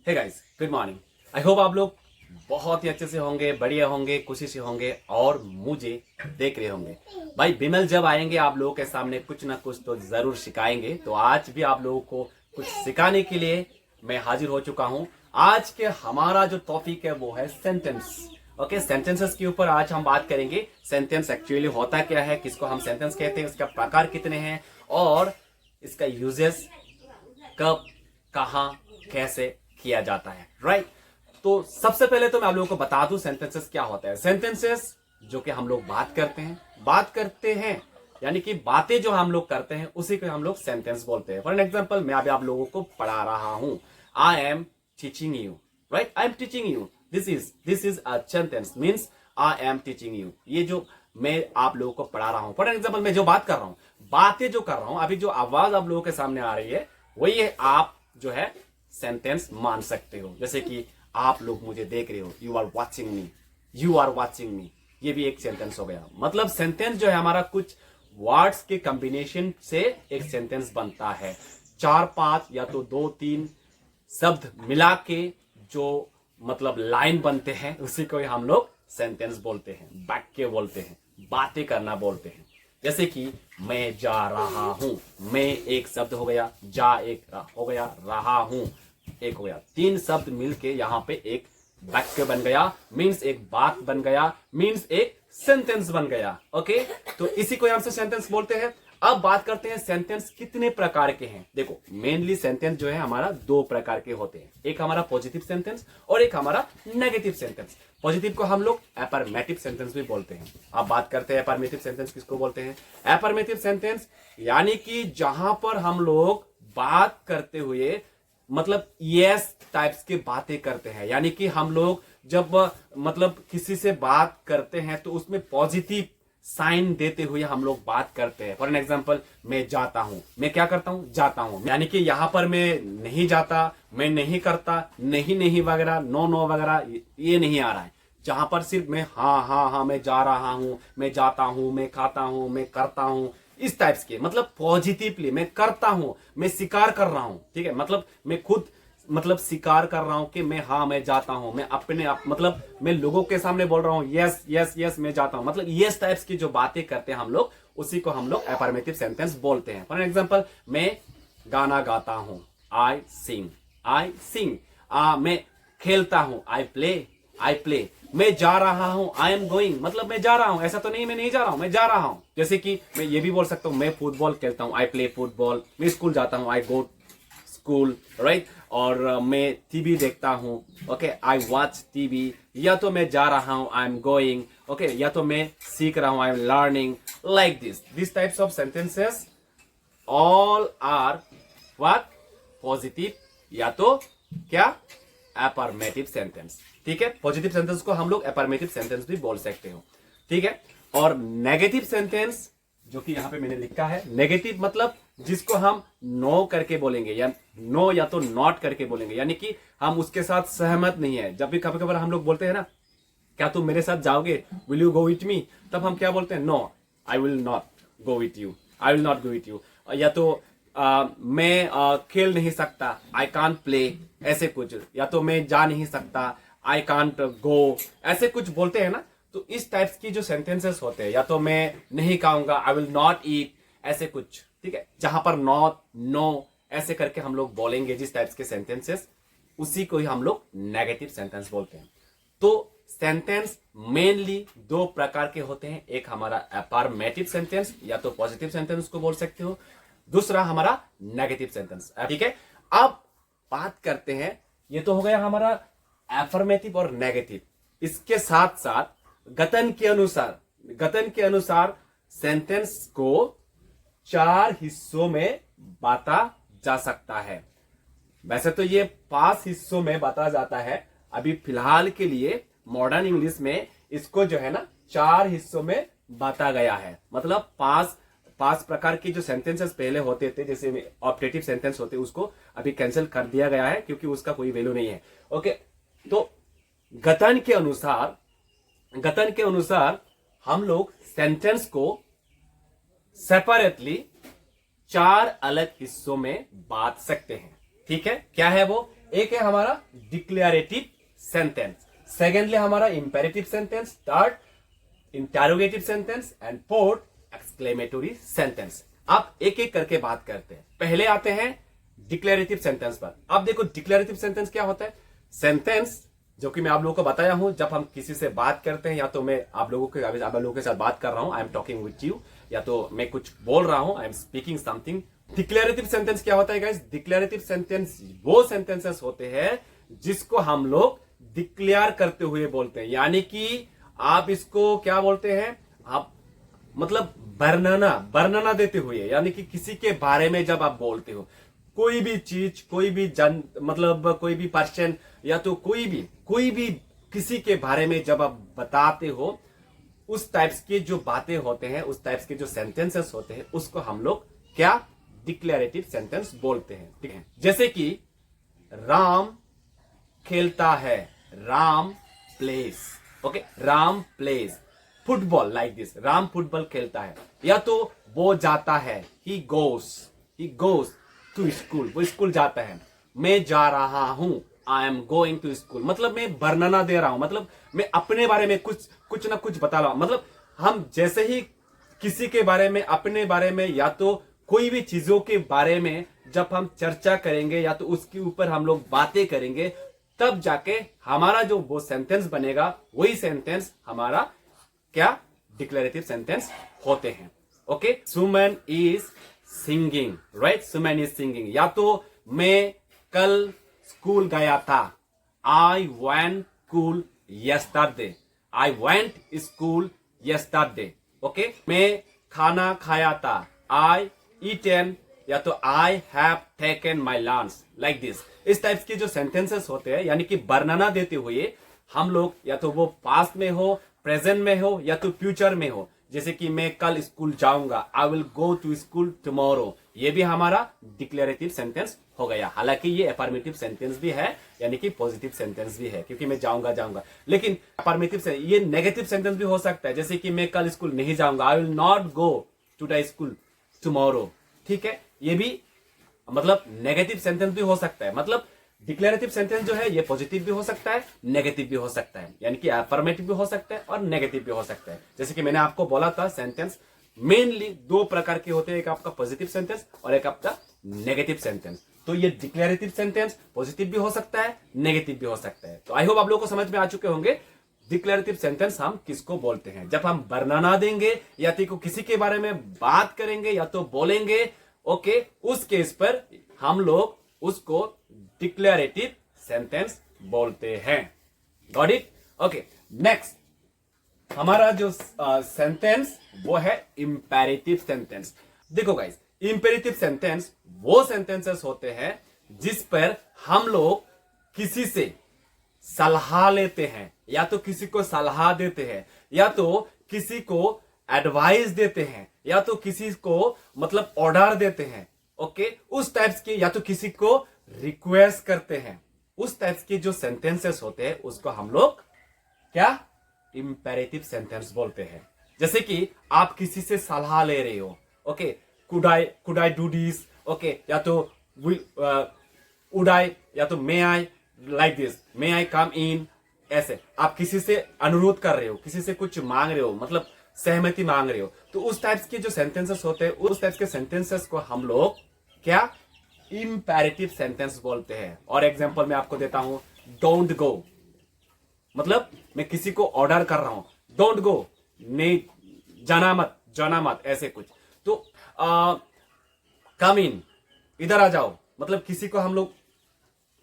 Hey guys, good morning. I hope आप लोग बहुत ही अच्छे से होंगे, बढ़िया होंगे, खुशी से होंगे और मुझे देख रहे होंगे। भाई बिमल जब आएंगे आप लोगों के सामने कुछ ना कुछ तो जरूर सिखाएंगे। तो आज भी आप लोगों को कुछ सिखाने के लिए मैं हाजिर हो चुका हूं। आज के हमारा जो टॉपिक है वो है सेंटेंस। ओके, सेंटेंसेस के ऊपर आज हम बात करेंगे। सेंटेंस एक्चुअली होता क्या है, किसको हम सेंटेंस कहते हैं, इसका प्रकार कितने हैं और इसका यूजेस कब, कहां, कैसे किया जाता है। राइट। तो सबसे पहले तो मैं आप लोगों को बता दूं सेंटेंसेस क्या होता है। सेंटेंसेस जो कि हम लोग बात करते हैं यानी कि बातें जो हम लोग करते हैं उसी को हम लोग सेंटेंस बोलते हैं। फॉर एन एग्जांपल, मैं अभी आप लोगों को पढ़ा रहा हूं। I am teaching you. Right, I am teaching you. This is a sentence, means I am teaching you. ये जो मैं आप लोगों को पढ़ा रहा हूं, फॉर एन एग्जांपल मैं जो बात कर रहा हूं, बातें जो कर रहा हूं, अभी जो आवाज आप लोगों के सामने आ रही है वही है आप जो है सेंटेंस मान सकते हो। जैसे कि आप लोग मुझे देख रहे हो, you are watching me, you are watching me, ये भी एक सेंटेंस हो गया। मतलब सेंटेंस जो है हमारा कुछ वर्ड्स के कॉम्बिनेशन से एक सेंटेंस बनता है। 4-5 या तो 2-3 शब्द मिला के जो मतलब लाइन बनते हैं उसी को हम लोग सेंटेंस बोलते हैं, वाक्य बोलते हैं, बातें करना बोलते हैं। जैसे कि मैं जा रहा हूं, मैं एक शब्द हो गया, जा एक हो गया, रहा हूं एक हो गया, 3 शब्द मिलके यहां पे एक वाक्य बन गया, मीन्स एक बात बन गया, मीन्स एक सेंटेंस बन गया। ओके, तो इसी को यहां से सेंटेंस बोलते हैं। अब बात करते हैं सेंटेंस कितने प्रकार के हैं। देखो, मेनली सेंटेंस जो है हमारा 2 प्रकार के होते हैं। एक हमारा पॉजिटिव सेंटेंस और एक हमारा नेगेटिव सेंटेंस। पॉजिटिव को हम लोग अफर्मेटिव सेंटेंस भी बोलते हैं। अब बात करते हैं अफर्मेटिव सेंटेंस किसको बोलते हैं। अफर्मेटिव सेंटेंस यानी कि जहां पर हम लोग बात करते हुए मतलब यस टाइप्स की बातें करते हैं, यानी कि हम लोग जब मतलब किसी से बात करते हैं तो उसमें पॉजिटिव साइन देते हुए हम लोग बात करते हैं। फॉर एन एग्जाम्पल, मैं जाता हूं, मैं क्या करता हूं, जाता हूं, यानी कि यहां पर मैं नहीं जाता, मैं नहीं करता, नहीं नहीं वगैरह, नो नो वगैरह ये नहीं आ रहा है। जहां पर सिर्फ मैं हाँ हाँ हाँ, मैं जा रहा हूं, मैं जाता हूं, मैं खाता हूं, मैं करता हूं, इस टाइप्स के मतलब पॉजिटिवली मैं करता हूं, मैं स्वीकार कर रहा हूं। ठीक है, मतलब मैं खुद मतलब स्वीकार कर रहा हूं कि मैं हाँ मैं जाता हूं, मैं अपने आप मतलब मैं लोगों के सामने बोल रहा हूं यस यस यस मैं जाता हूं। मतलब यस टाइप्स की जो बातें करते हैं हम लोग उसी को हम लोग अफर्मेटिव सेंटेंस बोलते हैं। फॉर एग्जांपल, मैं गाना गाता हूं, आई सिंग, आई सिंग। मैं खेलता हूं, आई प्ले, आई प्ले। मैं जा रहा हूं, आई एम गोइंग, मतलब मैं जा रहा हूं, ऐसा तो नहीं मैं नहीं जा रहा हूं, मैं जा रहा हूं। जैसे कि मैं ये भी बोल सकता हूं, मैं फुटबॉल खेलता हूं, आई प्ले फुटबॉल। मैं स्कूल जाता हूं, आई गो स्कूल। राइट। और मैं टीवी देखता हूं, ओके, आई वॉच टीवी। या तो मैं जा रहा हूं, आई एम गोइंग, ओके, या तो मैं सीख रहा हूं, I am learning. Like this types of sentences all are what, positive या तो क्या, अफर्मेटिव सेंटेंस। ठीक है, पॉजिटिव सेंटेंस को हम लोग अफर्मेटिव सेंटेंस भी बोल सकते हो। ठीक है, और नेगेटिव सेंटेंस जो कि यहां पे मैंने लिखा है, नेगेटिव मतलब जिसको हम नो करके बोलेंगे या नो या तो नॉट करके बोलेंगे, यानी कि हम उसके साथ सहमत नहीं है। जब भी कभी कभार हम लोग बोलते हैं ना, क्या तुम मेरे साथ जाओगे, will you go with me, तब हम क्या बोलते हैं, no I will not go with you, I will not go with you. या तो मैं खेल नहीं सकता, आई कांट प्ले, ऐसे कुछ। या तो मैं जा नहीं सकता, आई कांट गो, ऐसे कुछ बोलते हैं ना। तो इस टाइप्स की जो सेंटेंसेस होते हैं, या तो मैं नहीं खाऊंगा, आई विल नॉट ईट, ऐसे कुछ। ठीक है, जहां पर नॉट, नो ऐसे करके हम लोग बोलेंगे जिस टाइप्स के सेंटेंसेस, उसी को ही हम लोग नेगेटिव सेंटेंस बोलते हैं। तो सेंटेंस मेनली 2 प्रकार के होते हैं। एक हमारा अफर्मेटिव सेंटेंस या तो पॉजिटिव सेंटेंस को बोल सकते हो, दूसरा हमारा नेगेटिव सेंटेंस। ठीक है, अब बात करते हैं, ये तो हो गया हमारा अफर्मेटिव और नेगेटिव। इसके साथ साथ गठन के अनुसार सेंटेंस को 4 हिस्सों में बांटा जा सकता है। वैसे तो ये 5 हिस्सों में बांटा जाता है, अभी फिलहाल के लिए मॉडर्न इंग्लिश में इसको जो है ना 4 हिस्सों में बांटा गया है। मतलब 5 प्रकार की जो सेंटेंसेस पहले होते थे, जैसे ऑप्टेटिव सेंटेंस होते, उसको अभी कैंसिल कर दिया गया है क्योंकि उसका कोई वैल्यू नहीं है। ओके, तो गठन के अनुसार हम लोग सेंटेंस को सेपरेटली 4 अलग हिस्सों में बांट सकते हैं। ठीक है, क्या है वो, एक है हमारा डिक्लेरेटिव सेंटेंस, सेकेंडली हमारा imperative sentence, third interrogative sentence and fourth exclamatory sentence. आप एक एक करके बात करते हैं। पहले आते हैं डिक्लेरेटिव सेंटेंस पर। अब देखो डिक्लेरेटिव सेंटेंस क्या होता है। सेंटेंस जो कि मैं आप लोगों को बताया हूं, जब हम किसी से बात करते हैं, या तो मैं आप लोगों के साथ बात कर रहा हूं, I am talking with you, या तो मैं कुछ बोल रहा हूं, I am speaking something. Declarative sentence क्या होता है गाइस? डिक्लेरेटिव सेंटेंस वो सेंटेंसेस होते हैं जिसको हम लोग डिक्लेयर करते हुए बोलते हैं, यानी कि आप इसको क्या बोलते हैं, आप मतलब वर्णना देते हुए, यानी कि किसी के बारे में जब आप बोलते हो, कोई भी चीज, कोई भी जन, मतलब कोई भी पर्सन, या तो कोई भी किसी के बारे में जब आप बताते हो, उस टाइप्स के जो बातें होते हैं, उस टाइप्स के जो सेंटेंसेस होते हैं, उसको हम लोग क्या डिक्लेरेटिव सेंटेंस बोलते हैं। ठीक है, जैसे कि राम खेलता है, Ram plays, okay, Ram plays football like this, Ram football खेलता है। या तो वो जाता है, ही गोस टू स्कूल, वो स्कूल जाता है। मैं जा रहा हूं, I am going to school, मतलब मैं वर्णना दे रहा हूं, मतलब मैं अपने बारे में कुछ ना कुछ बता रहा हूं। मतलब हम जैसे ही किसी के बारे में, अपने बारे में, या तो कोई भी चीजों के बारे में जब हम चर्चा करेंगे, या तो उसके ऊपर हम लोग बातें करेंगे, तब जाके हमारा जो वो सेंटेंस बनेगा, वही सेंटेंस हमारा क्या डिक्लेरेटिव सेंटेंस होते हैं। Okay, Suman is singing, right, Suman is singing. या तो मैं कल स्कूल गया था, I went school yesterday, I went school yesterday. Okay, मैं खाना खाया था, आई ईटेन, या तो I have taken my lunch, like this. इस टाइप्स के जो सेंटेंसेस होते हैं, यानी कि वर्णना देते हुए हम लोग, या तो वो पास्ट में हो, प्रेजेंट में हो, या तो फ्यूचर में हो। जैसे कि मैं कल स्कूल जाऊंगा, I will go to school tomorrow, ये भी हमारा डिक्लेरेटिव सेंटेंस हो गया। हालांकि ये अफर्मेटिव सेंटेंस भी है, यानी कि पॉजिटिव सेंटेंस भी है, क्योंकि मैं जाऊंगा। लेकिन अफर्मेटिव से ये नेगेटिव सेंटेंस भी हो सकता है, जैसे कि मैं कल स्कूल नहीं जाऊंगा, I will not go to the school tomorrow. ठीक है, ये भी मतलब नेगेटिव सेंटेंस भी हो सकता है। मतलब डिक्लेरेटिव सेंटेंस जो है ये पॉजिटिव भी हो सकता है, नेगेटिव भी हो सकता है, यानी कि अफर्मेटिव भी हो सकता है और नेगेटिव भी हो सकता है। जैसे कि मैंने आपको बोला था, सेंटेंस मेनली दो प्रकार के होते हैं, एक आपका पॉजिटिव सेंटेंस और एक आपका नेगेटिव सेंटेंस। तो ये डिक्लेरेटिव सेंटेंस पॉजिटिव भी हो सकता है, नेगेटिव भी हो सकता है। तो आई होप आप लोगों को समझ में आ चुके होंगे डिक्लेरेटिव सेंटेंस हम किसको बोलते हैं। जब हम वर्णना देंगे, या तो किसी के बारे में बात करेंगे, या तो बोलेंगे, ओके, उस केस पर हम लोग उसको डिक्लेरेटिव सेंटेंस बोलते हैं। Got it? ओके, नेक्स्ट हमारा जो सेंटेंस वो है इंपेरेटिव सेंटेंस। देखो गाइस, इंपेरेटिव सेंटेंस वो सेंटेंसेस होते हैं जिस पर हम लोग किसी से सलाह लेते हैं, या तो किसी को सलाह देते हैं, या तो किसी को एडवाइस देते हैं, या तो किसी को मतलब ऑर्डर देते हैं। ओके, उस टाइप्स के, या तो किसी को रिक्वेस्ट करते हैं, उस टाइप्स के जो सेंटेंसेस होते हैं उसको हम लोग क्या इंपेरेटिव सेंटेंस बोलते हैं। जैसे कि आप किसी से सलाह ले रहे हो, okay, could I do this, okay, या तो वुड आई, या तो मे आई, लाइक दिस, मे आई कम इन, ऐसे आप किसी से अनुरोध कर रहे हो, किसी से कुछ मांग रहे हो, मतलब सहमति मांग रहे हो, तो उस टाइप्स के जो सेंटेंसेस होते हैं, उस टाइप्स के सेंटेंसेस को हम लोग क्या इंपेरेटिव सेंटेंस बोलते हैं। और एग्जांपल मैं आपको देता हूं, डोंट गो, मतलब मैं किसी को ऑर्डर कर रहा हूं, डोंट गो, नहीं जाना मत, ऐसे कुछ। तो कम इन, इधर आ जाओ, मतलब किसी को हम लोग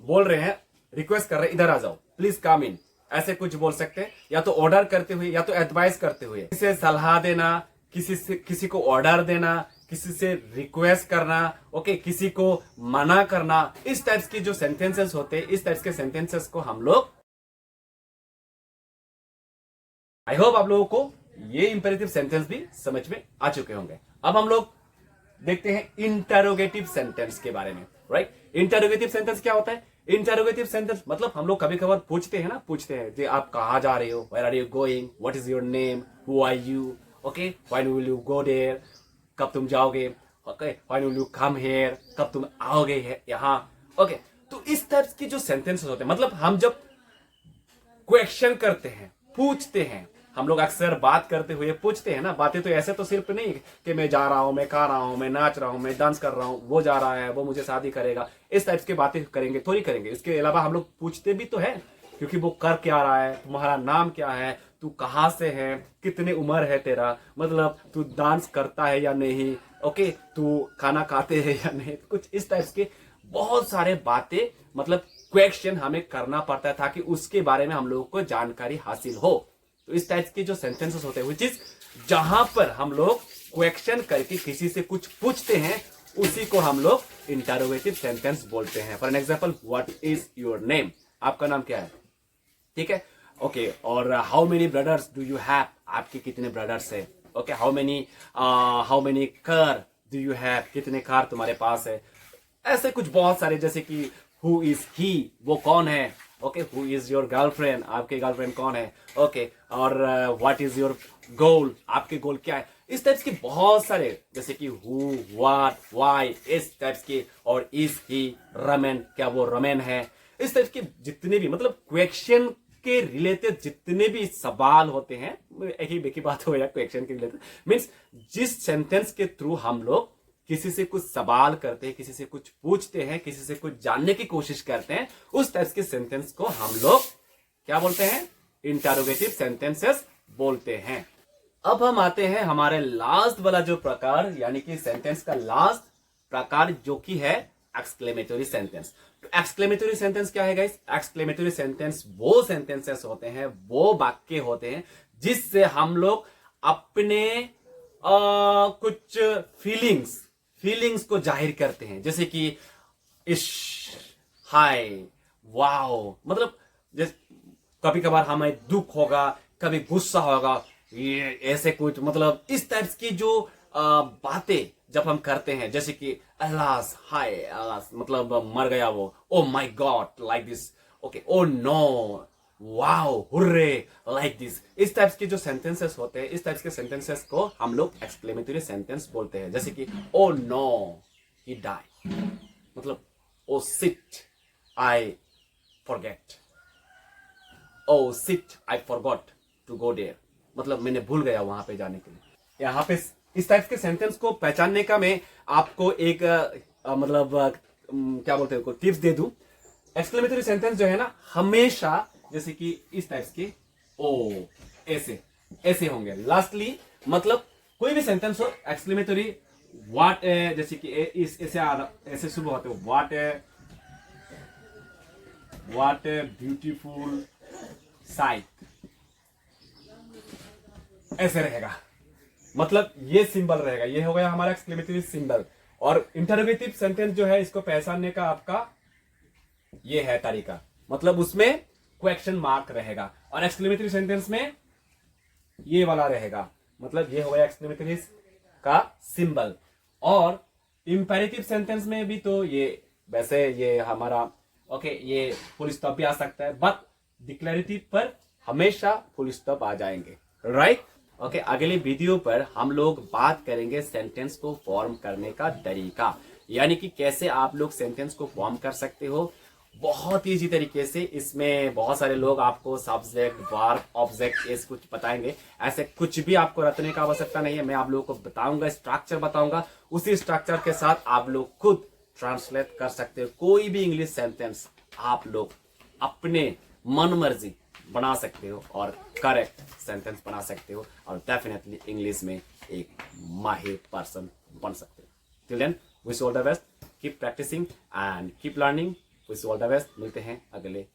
बोल रहे हैं, रिक्वेस्ट कर रहे हैं, इधर आ जाओ, प्लीज कम इन, ऐसे कुछ बोल सकते हैं। या तो ऑर्डर करते हुए, या तो एडवाइस करते हुए, किसी से सलाह देना, किसी को ऑर्डर देना, किसी से रिक्वेस्ट करना, ओके, किसी को मना करना, इस टाइप्स की जो सेंटेंसेस होते हैं, इस टाइप्स के सेंटेंसेस को हम लोग, आई होप आप लोगों को ये इंपेरेटिव सेंटेंस भी समझ में आ चुके होंगे। अब हम लोग देखते हैं इंटरोगेटिव सेंटेंस के बारे में, राइट। इंटरोगेटिव सेंटेंस क्या होता है? इंटरोगेटिव सेंटेंस मतलब हम लोग कभी कभार पूछते हैं कि आप कहाँ जा रहे हो, where are you going, what is your name, who are you, okay, when will you go there, कब तुम जाओगे, okay, when will you come here, कब तुम आओगे यहाँ, ओके। तो इस टाइप के जो सेंटेंसेस होते हैं, मतलब हम जब क्वेश्चन करते हैं, पूछते हैं, हम लोग अक्सर बात करते हुए पूछते हैं ना, बातें तो ऐसे तो सिर्फ नहीं कि मैं जा रहा हूं, मैं खा रहा हूं, मैं नाच रहा हूं, मैं डांस कर रहा हूं, वो जा रहा है, वो मुझे शादी करेगा, इस टाइप की बातें करेंगे थोड़ी करेंगे। इसके अलावा हम लोग पूछते भी तो है, क्योंकि वो कर क्या रहा है, तुम्हारा नाम क्या है, तू कहाँ से है, कितने उम्र है तेरा, मतलब तू डांस करता है या नहीं, ओके, तू खाना खाते है या नहीं, कुछ इस टाइप के बहुत सारे बातें, मतलब क्वेश्चन हमें करना पड़ता है ताकि उसके बारे में हम लोगों को जानकारी हासिल हो। तो इस टाइप के जो सेंटेंसेस होते हैं, विच इज जहां पर हम लोग क्वेश्चन करके किसी से कुछ पूछते हैं, उसी को हम लोग इंटरोगेटिव सेंटेंस बोलते हैं। For an example, what is your name, आपका नाम क्या है, ठीक है, ओके, और how many brothers do you have, आपके कितने ब्रदर्स है, okay, how many car do you have, कितने कार तुम्हारे पास है, ऐसे कुछ बहुत सारे, जैसे कि हु इज ही, वो कौन है, okay, who is your girlfriend, आपके गर्लफ्रेंड कौन है, ओके, और व्हाट इज योर गोल, आपके गोल क्या है, इस टाइप्स के बहुत सारे, जैसे कि हु, व्हाट, व्हाई, इस टाइप्स के, और इज ही रमेन, क्या वो रमेन है, इस टाइप के जितने भी, मतलब क्वेश्चन के रिलेटेड जितने भी सवाल होते हैं, एक ही बात हो गया क्वेश्चन के रिलेटेड, मीन्स जिस सेंटेंस के थ्रू हम लोग किसी से कुछ सवाल करते हैं, किसी से कुछ पूछते हैं, किसी से कुछ जानने की कोशिश करते हैं, उस टाइप के सेंटेंस को हम लोग क्या बोलते हैं, इंटरोगेटिव सेंटेंसेस बोलते हैं। अब हम आते हैं हमारे लास्ट वाला जो प्रकार, यानी कि सेंटेंस का लास्ट प्रकार, जो कि है एक्सक्लेमेटरी सेंटेंस। तो एक्सक्लेमेटरी सेंटेंस क्या है गाइस? एक्सक्लेमेटरी सेंटेंस वो सेंटेंसेस होते हैं, वो वाक्य होते हैं जिससे हम लोग अपने कुछ फीलिंग्स को जाहिर करते हैं, जैसे कि इश, हाय, वाओ, मतलब कभी कभार हमें दुख होगा, कभी गुस्सा होगा, ये ऐसे कुछ, मतलब इस टाइप की जो बातें जब हम करते हैं, जैसे कि अलास, हाय अलास, मतलब मर गया वो, oh my god, like this, okay, oh no, wow, hurray, like this, इस टाइप्स के जो सेंटेंसेस होते हैं, इस टाइप्स के सेंटेंसेस को हम लोग एक्सक्लेमेटरी सेंटेंस बोलते हैं। जैसे कि ओ नो, ही डाई, मतलब oh shit, I forget, oh shit, I forgot to go there, मतलब मैंने भूल गया वहां पे जाने के लिए। यहाँ पे इस टाइप के सेंटेंस को पहचानने का मैं आपको एक क्या बोलते हैं, टिप्स दे दूं। एक्सक्लेमेटरी सेंटेंस जो है ना, हमेशा जैसे कि इस टाइप के ओ, ऐसे ऐसे होंगे लास्टली, मतलब कोई भी सेंटेंस हो एक्सक्लेमेटरी, व्हाट, जैसे कि इस ऐसे शुरू होते हो, व्हाट ए ब्यूटीफुल साइट, ऐसे रहेगा, मतलब ये सिंबल रहेगा, ये हो गया हमारा एक्सक्लेमेटरी सिंबल। और इंटरोगेटिव सेंटेंस जो है, इसको पहचानने का आपका ये है तरीका, मतलब उसमें क्वेश्चन मार्क रहेगा, और एक्सक्लेमेटरी सेंटेंस में ये वाला रहेगा, मतलब ये हो गया एक्सक्लेमेटरी का सिंबल। और इंपेरेटिव सेंटेंस में भी तो ये वैसे ये हमारा ओके, ये फुल स्टॉप भी आ सकता है, बट डिक्लेरेटिव पर हमेशा फुल स्टॉप आ जाएंगे, राइट? ओके, अगले वीडियो पर हम लोग बात करेंगे सेंटेंस को फॉर्म करने का तरीका, यानी कि कैसे आप लोग सेंटेंस को फॉर्म कर सकते हो बहुत इजी तरीके से। इसमें बहुत सारे लोग आपको सब्जेक्ट, वर्ब, ऑब्जेक्ट ऐसे कुछ बताएंगे, ऐसे कुछ भी आपको रटने का आवश्यकता नहीं है। मैं आप लोगों को बताऊंगा, स्ट्रक्चर बताऊंगा, उसी स्ट्रक्चर के साथ आप लोग खुद ट्रांसलेट कर सकते हो। कोई भी इंग्लिश सेंटेंस आप लोग अपने मन मर्जी बना सकते हो और करेक्ट सेंटेंस बना सकते हो, और डेफिनेटली इंग्लिश में एक माहिर पर्सन बन सकते हो। Till then, wish all the best, keep practising and keep learning. Wish all the best. मिलते हैं अगले